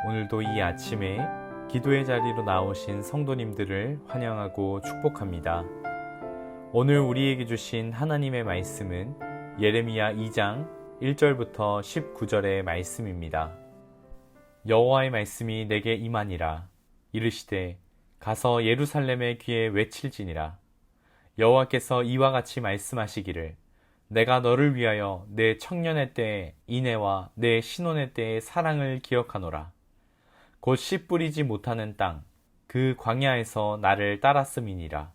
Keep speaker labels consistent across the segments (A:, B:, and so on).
A: 오늘도 이 아침에 기도의 자리로 나오신 성도님들을 환영하고 축복합니다. 오늘 우리에게 주신 하나님의 말씀은 예레미야 2장 1절부터 19절의 말씀입니다. 여호와의 말씀이 내게 임하니라. 이르시되 가서 예루살렘의 귀에 외칠지니라. 여호와께서 이와 같이 말씀하시기를 내가 너를 위하여 내 청년의 때의 인애와 내 신혼의 때의 사랑을 기억하노라. 곧 씨 뿌리지 못하는 땅, 그 광야에서 나를 따랐음이니라.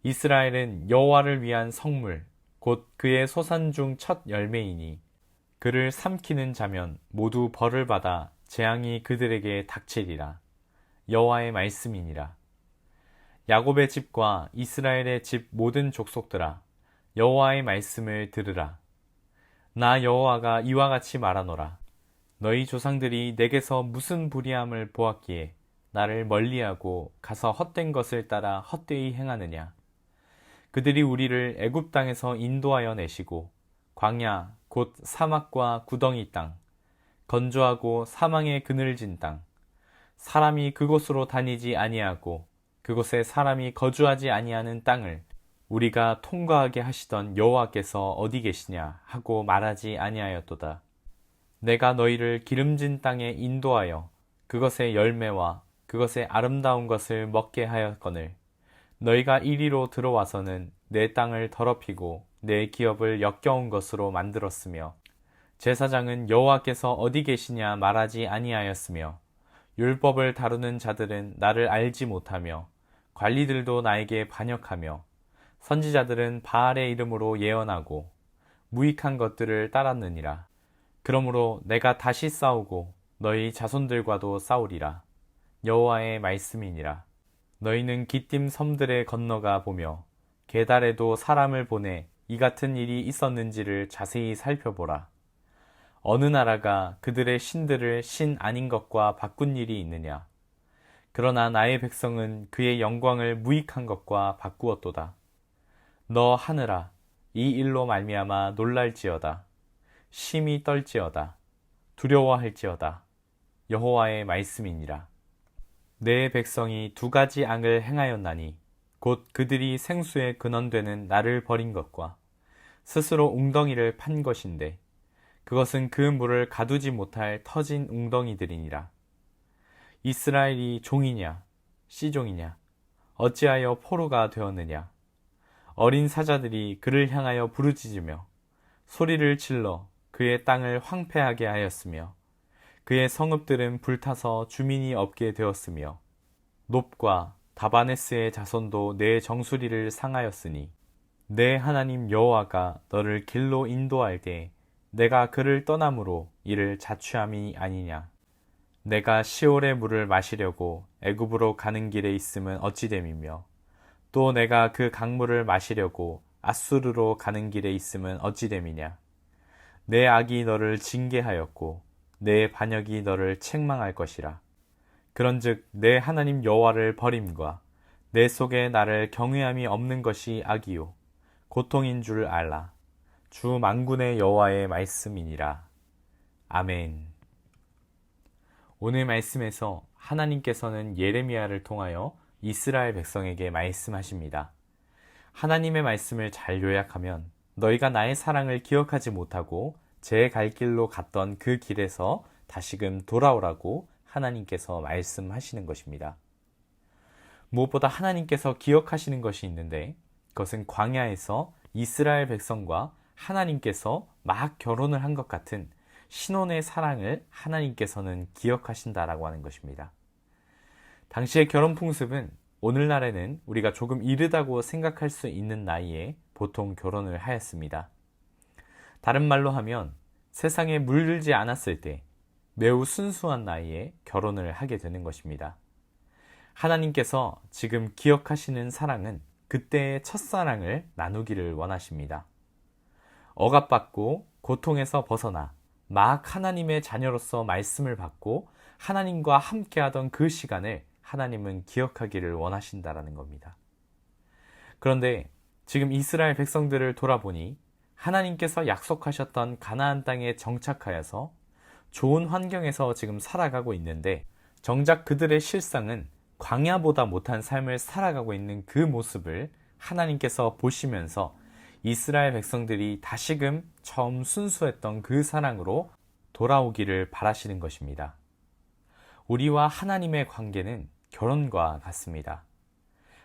A: 이스라엘은 여호와를 위한 성물, 곧 그의 소산 중 첫 열매이니 그를 삼키는 자면 모두 벌을 받아 재앙이 그들에게 닥치리라. 여호와의 말씀이니라. 야곱의 집과 이스라엘의 집 모든 족속들아, 여호와의 말씀을 들으라. 나 여호와가 이와 같이 말하노라. 너희 조상들이 내게서 무슨 불의함을 보았기에 나를 멀리하고 가서 헛된 것을 따라 헛되이 행하느냐. 그들이 우리를 애굽 땅에서 인도하여 내시고 광야 곧 사막과 구덩이 땅, 건조하고 사망의 그늘진 땅, 사람이 그곳으로 다니지 아니하고 그곳에 사람이 거주하지 아니하는 땅을 우리가 통과하게 하시던 여호와께서 어디 계시냐 하고 말하지 아니하였도다. 내가 너희를 기름진 땅에 인도하여 그것의 열매와 그것의 아름다운 것을 먹게 하였거늘 너희가 이리로 들어와서는 내 땅을 더럽히고 내 기업을 역겨운 것으로 만들었으며 제사장은 여호와께서 어디 계시냐 말하지 아니하였으며 율법을 다루는 자들은 나를 알지 못하며 관리들도 나에게 반역하며 선지자들은 바알의 이름으로 예언하고 무익한 것들을 따랐느니라. 그러므로 내가 다시 싸우고 너희 자손들과도 싸우리라. 여호와의 말씀이니라. 너희는 기띔 섬들에 건너가 보며 게달에도 사람을 보내 이 같은 일이 있었는지를 자세히 살펴보라. 어느 나라가 그들의 신들을 신 아닌 것과 바꾼 일이 있느냐. 그러나 나의 백성은 그의 영광을 무익한 것과 바꾸었도다. 너 하늘아, 이 일로 말미암아 놀랄지어다. 심히 떨지어다. 두려워할지어다. 여호와의 말씀이니라. 내 백성이 두 가지 악을 행하였나니 곧 그들이 생수에 근원되는 나를 버린 것과 스스로 웅덩이를 판 것인데 그것은 그 물을 가두지 못할 터진 웅덩이들이니라. 이스라엘이 종이냐 씨종이냐 어찌하여 포로가 되었느냐. 어린 사자들이 그를 향하여 부르짖으며 소리를 질러 그의 땅을 황폐하게 하였으며 그의 성읍들은 불타서 주민이 없게 되었으며 놉과 다바네스의 자손도 내 정수리를 상하였으니 내 하나님 여호와가 너를 길로 인도할 때 내가 그를 떠남으로 이를 자취함이 아니냐. 내가 시올의 물을 마시려고 애굽으로 가는 길에 있음은 어찌됨이며 또 내가 그 강물을 마시려고 아수르로 가는 길에 있음은 어찌됨이냐. 내 악이 너를 징계하였고 내 반역이 너를 책망할 것이라. 그런즉 내 하나님 여호와를 버림과 내 속에 나를 경외함이 없는 것이 악이요 고통인 줄 알라. 주 만군의 여호와의 말씀이니라. 아멘. 오늘 말씀에서 하나님께서는 예레미야를 통하여 이스라엘 백성에게 말씀하십니다. 하나님의 말씀을 잘 요약하면 너희가 나의 사랑을 기억하지 못하고 제 갈 길로 갔던 그 길에서 다시금 돌아오라고 하나님께서 말씀하시는 것입니다. 무엇보다 하나님께서 기억하시는 것이 있는데 그것은 광야에서 이스라엘 백성과 하나님께서 막 결혼을 한 것 같은 신혼의 사랑을 하나님께서는 기억하신다라고 하는 것입니다. 당시의 결혼 풍습은 오늘날에는 우리가 조금 이르다고 생각할 수 있는 나이에 보통 결혼을 하였습니다. 다른 말로 하면 세상에 물들지 않았을 때 매우 순수한 나이에 결혼을 하게 되는 것입니다. 하나님께서 지금 기억하시는 사랑은 그때의 첫사랑을 나누기를 원하십니다. 억압받고 고통에서 벗어나 막 하나님의 자녀로서 말씀을 받고 하나님과 함께하던 그 시간을 하나님은 기억하기를 원하신다라는 겁니다. 그런데 지금 이스라엘 백성들을 돌아보니 하나님께서 약속하셨던 가나안 땅에 정착하여서 좋은 환경에서 지금 살아가고 있는데 정작 그들의 실상은 광야보다 못한 삶을 살아가고 있는 그 모습을 하나님께서 보시면서 이스라엘 백성들이 다시금 처음 순수했던 그 사랑으로 돌아오기를 바라시는 것입니다. 우리와 하나님의 관계는 결혼과 같습니다.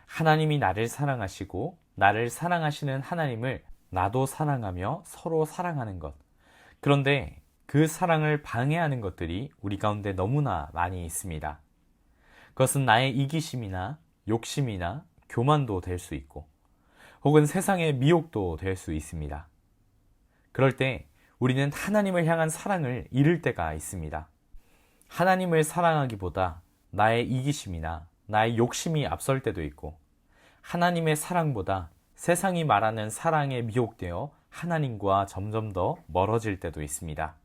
A: 하나님이 나를 사랑하시고 나를 사랑하시는 하나님을 나도 사랑하며 서로 사랑하는 것. 그런데 그 사랑을 방해하는 것들이 우리 가운데 너무나 많이 있습니다. 그것은 나의 이기심이나 욕심이나 교만도 될 수 있고 혹은 세상의 미혹도 될 수 있습니다. 그럴 때 우리는 하나님을 향한 사랑을 잃을 때가 있습니다. 하나님을 사랑하기보다 나의 이기심이나 나의 욕심이 앞설 때도 있고 하나님의 사랑보다 세상이 말하는 사랑에 미혹되어 하나님과 점점 더 멀어질 때도 있습니다.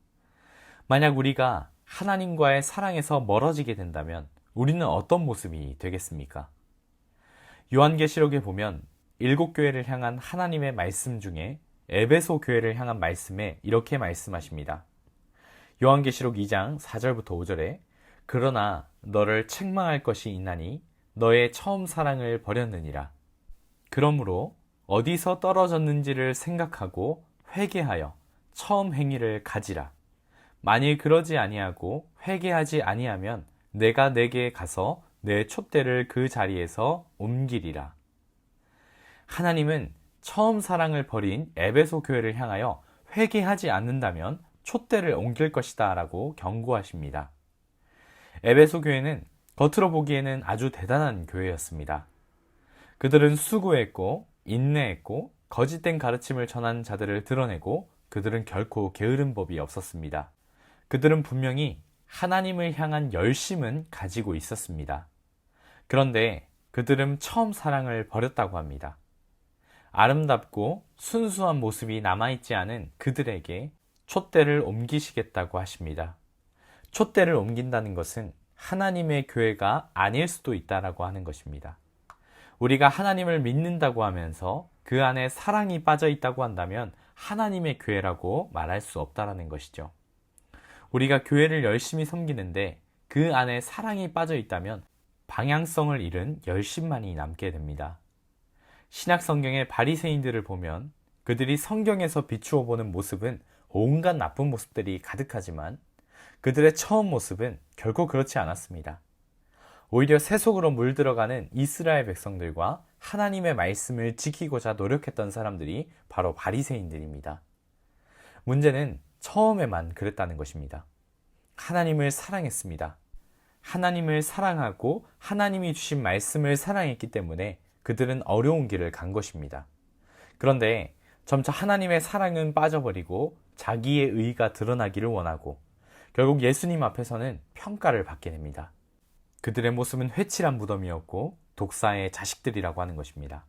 A: 만약 우리가 하나님과의 사랑에서 멀어지게 된다면 우리는 어떤 모습이 되겠습니까? 요한계시록에 보면 7교회를 향한 하나님의 말씀 중에 에베소 교회를 향한 말씀에 이렇게 말씀하십니다. 요한계시록 2장 4절부터 5절에 그러나 너를 책망할 것이 있나니 너의 처음 사랑을 버렸느니라. 그러므로 어디서 떨어졌는지를 생각하고 회개하여 처음 행위를 가지라. 만일 그러지 아니하고 회개하지 아니하면 내가 내게 가서 내 촛대를 그 자리에서 옮기리라. 하나님은 처음 사랑을 버린 에베소 교회를 향하여 회개하지 않는다면 촛대를 옮길 것이다 라고 경고하십니다. 에베소 교회는 겉으로 보기에는 아주 대단한 교회였습니다. 그들은 수고했고 인내했고 거짓된 가르침을 전한 자들을 드러내고 그들은 결코 게으른 법이 없었습니다. 그들은 분명히 하나님을 향한 열심은 가지고 있었습니다. 그런데 그들은 처음 사랑을 버렸다고 합니다. 아름답고 순수한 모습이 남아있지 않은 그들에게 촛대를 옮기시겠다고 하십니다. 촛대를 옮긴다는 것은 하나님의 교회가 아닐 수도 있다라고 하는 것입니다. 우리가 하나님을 믿는다고 하면서 그 안에 사랑이 빠져 있다고 한다면 하나님의 교회라고 말할 수 없다라는 것이죠. 우리가 교회를 열심히 섬기는데 그 안에 사랑이 빠져 있다면 방향성을 잃은 열심만이 남게 됩니다. 신약 성경의 바리새인들을 보면 그들이 성경에서 비추어 보는 모습은 온갖 나쁜 모습들이 가득하지만 그들의 처음 모습은 결코 그렇지 않았습니다. 오히려 세속으로 물들어가는 이스라엘 백성들과 하나님의 말씀을 지키고자 노력했던 사람들이 바로 바리새인들입니다. 문제는 처음에만 그랬다는 것입니다. 하나님을 사랑했습니다. 하나님을 사랑하고 하나님이 주신 말씀을 사랑했기 때문에 그들은 어려운 길을 간 것입니다. 그런데 점차 하나님의 사랑은 빠져버리고 자기의 의가 드러나기를 원하고 결국 예수님 앞에서는 평가를 받게 됩니다. 그들의 모습은 회칠한 무덤이었고 독사의 자식들이라고 하는 것입니다.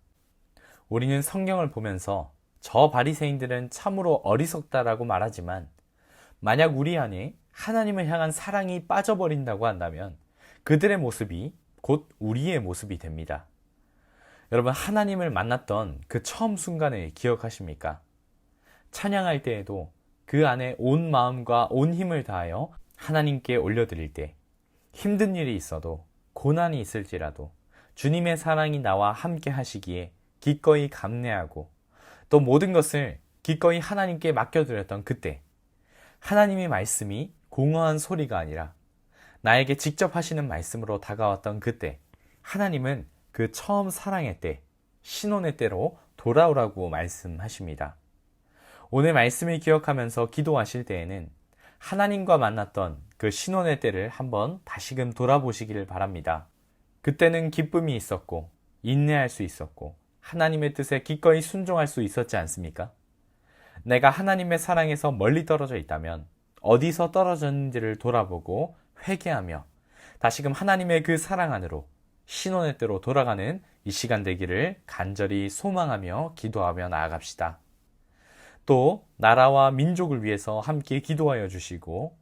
A: 우리는 성경을 보면서 저 바리새인들은 참으로 어리석다라고 말하지만 만약 우리 안에 하나님을 향한 사랑이 빠져버린다고 한다면 그들의 모습이 곧 우리의 모습이 됩니다. 여러분, 하나님을 만났던 그 처음 순간을 기억하십니까? 찬양할 때에도 그 안에 온 마음과 온 힘을 다하여 하나님께 올려드릴 때 힘든 일이 있어도 고난이 있을지라도 주님의 사랑이 나와 함께 하시기에 기꺼이 감내하고 또 모든 것을 기꺼이 하나님께 맡겨드렸던 그때 하나님의 말씀이 공허한 소리가 아니라 나에게 직접 하시는 말씀으로 다가왔던 그때 하나님은 그 처음 사랑의 때, 신혼의 때로 돌아오라고 말씀하십니다. 오늘 말씀을 기억하면서 기도하실 때에는 하나님과 만났던 그 신혼의 때를 한번 다시금 돌아보시기를 바랍니다. 그때는 기쁨이 있었고 인내할 수 있었고 하나님의 뜻에 기꺼이 순종할 수 있었지 않습니까? 내가 하나님의 사랑에서 멀리 떨어져 있다면 어디서 떨어졌는지를 돌아보고 회개하며 다시금 하나님의 그 사랑 안으로 신혼의 때로 돌아가는 이 시간 되기를 간절히 소망하며 기도하며 나아갑시다. 또 나라와 민족을 위해서 함께 기도하여 주시고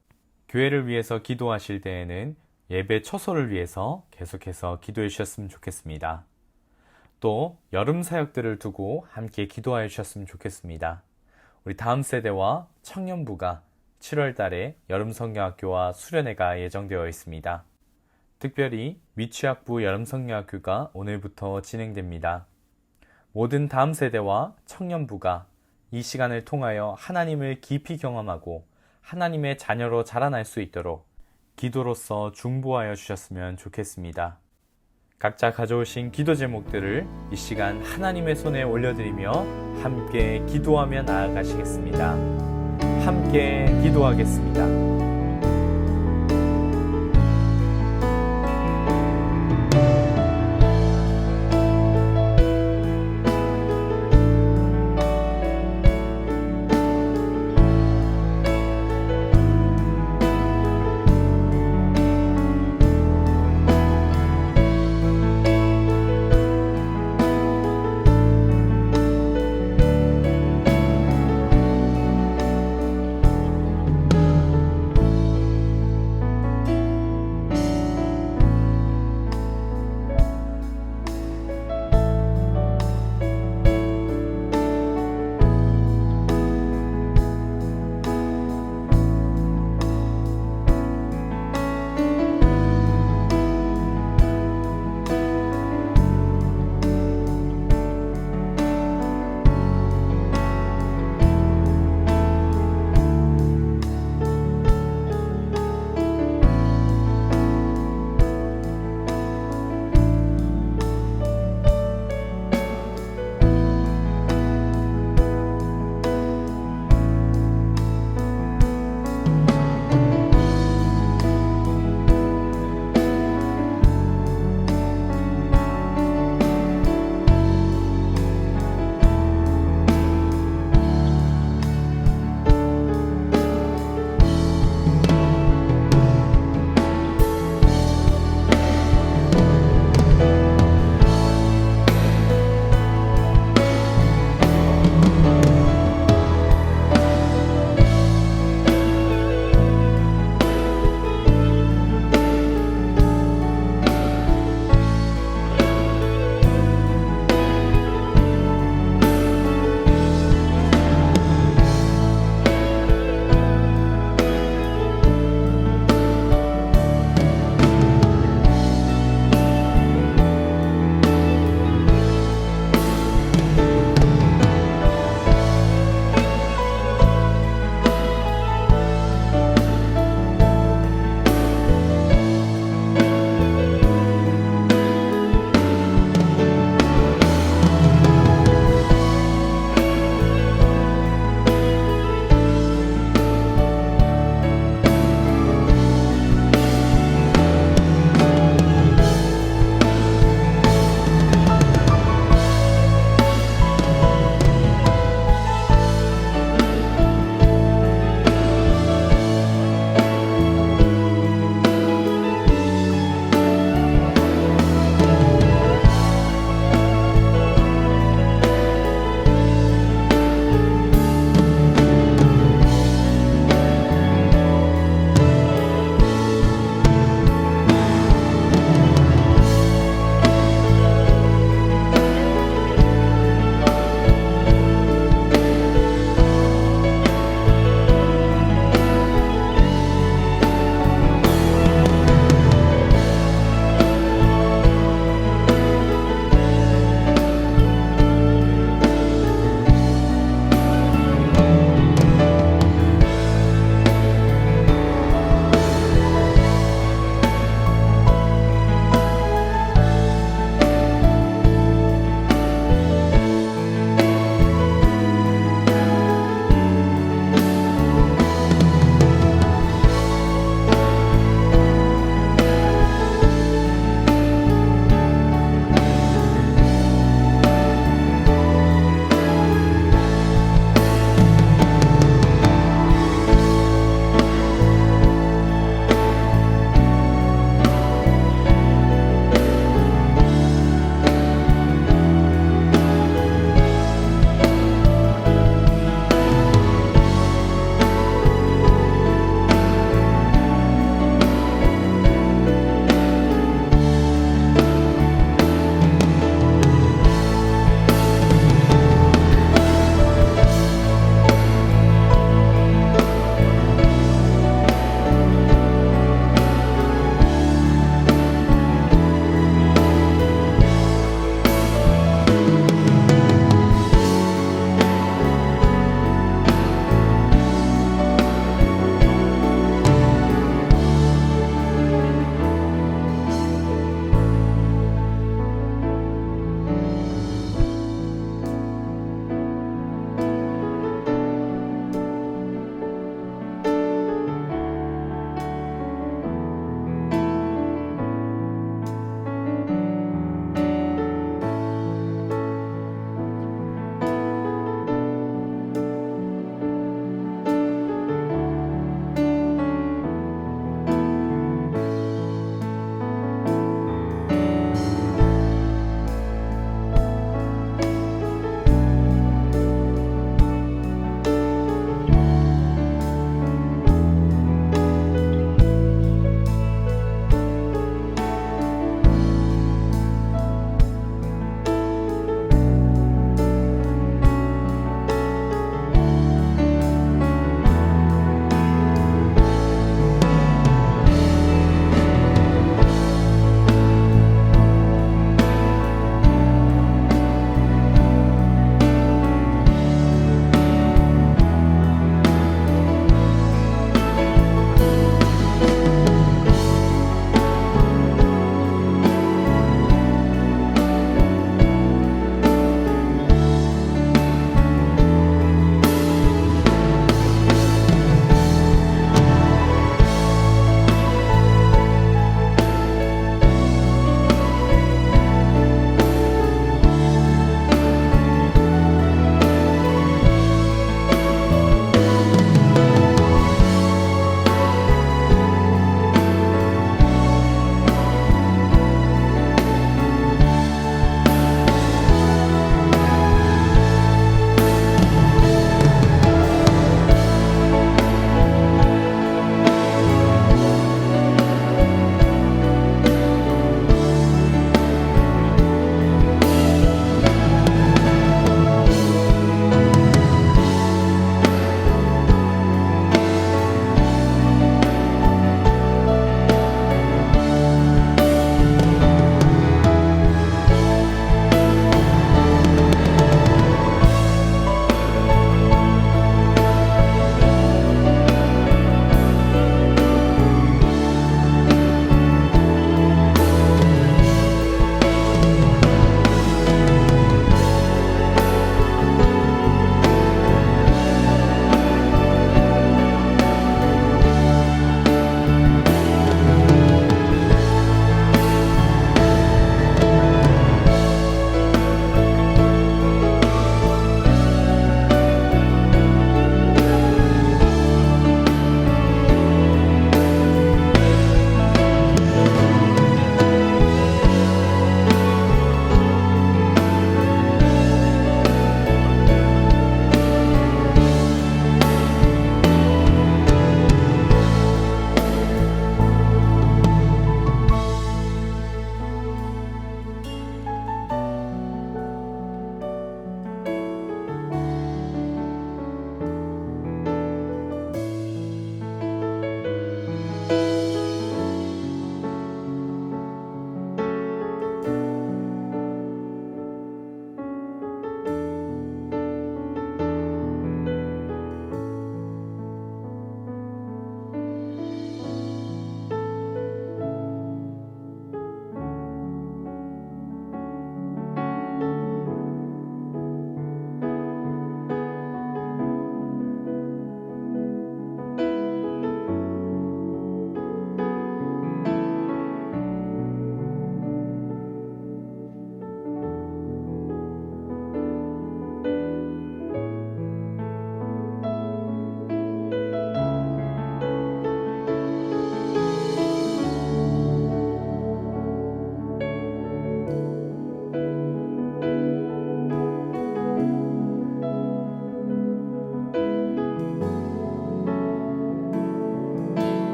A: 교회를 위해서 기도하실 때에는 예배 처소를 위해서 계속해서 기도해 주셨으면 좋겠습니다. 또 여름 사역들을 두고 함께 기도하여 주셨으면 좋겠습니다. 우리 다음 세대와 청년부가 7월 달에 여름성경학교와 수련회가 예정되어 있습니다. 특별히 미취학부 여름성경학교가 오늘부터 진행됩니다. 모든 다음 세대와 청년부가 이 시간을 통하여 하나님을 깊이 경험하고 하나님의 자녀로 자라날 수 있도록 기도로서 중보하여 주셨으면 좋겠습니다. 각자 가져오신 기도 제목들을 이 시간 하나님의 손에 올려드리며 함께 기도하며 나아가시겠습니다. 함께 기도하겠습니다.